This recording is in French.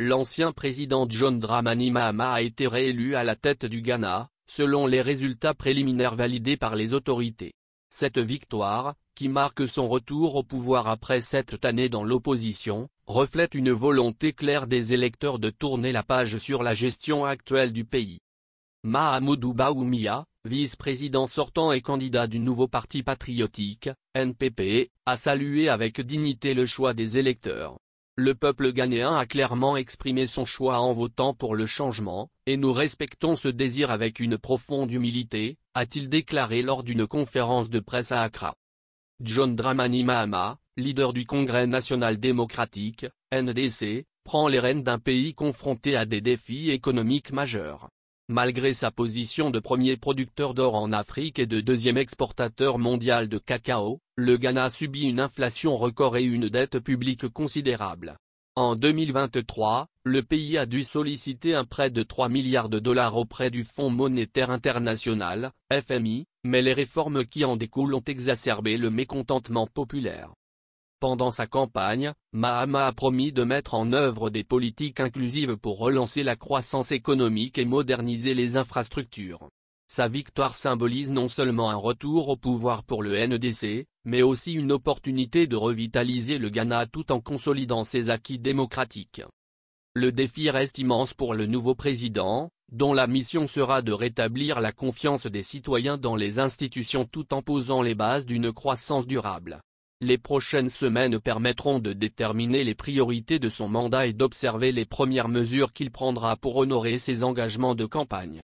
L'ancien président John Dramani Mahama a été réélu à la tête du Ghana, selon les résultats préliminaires validés par les autorités. Cette victoire, qui marque son retour au pouvoir après 7 années dans l'opposition, reflète une volonté claire des électeurs de tourner la page sur la gestion actuelle du pays. Mahamudu Bawumia, vice-président sortant et candidat du nouveau parti patriotique, NPP, a salué avec dignité le choix des électeurs. Le peuple ghanéen a clairement exprimé son choix en votant pour le changement, et nous respectons ce désir avec une profonde humilité, a-t-il déclaré lors d'une conférence de presse à Accra. John Dramani Mahama, leader du Congrès national démocratique, NDC, prend les rênes d'un pays confronté à des défis économiques majeurs. Malgré sa position de premier producteur d'or en Afrique et de deuxième exportateur mondial de cacao, le Ghana subit une inflation record et une dette publique considérable. En 2023, le pays a dû solliciter un prêt de 3 milliards de dollars auprès du Fonds monétaire international, FMI, mais les réformes qui en découlent ont exacerbé le mécontentement populaire. Pendant sa campagne, Mahama a promis de mettre en œuvre des politiques inclusives pour relancer la croissance économique et moderniser les infrastructures. Sa victoire symbolise non seulement un retour au pouvoir pour le NDC, mais aussi une opportunité de revitaliser le Ghana tout en consolidant ses acquis démocratiques. Le défi reste immense pour le nouveau président, dont la mission sera de rétablir la confiance des citoyens dans les institutions tout en posant les bases d'une croissance durable. Les prochaines semaines permettront de déterminer les priorités de son mandat et d'observer les premières mesures qu'il prendra pour honorer ses engagements de campagne.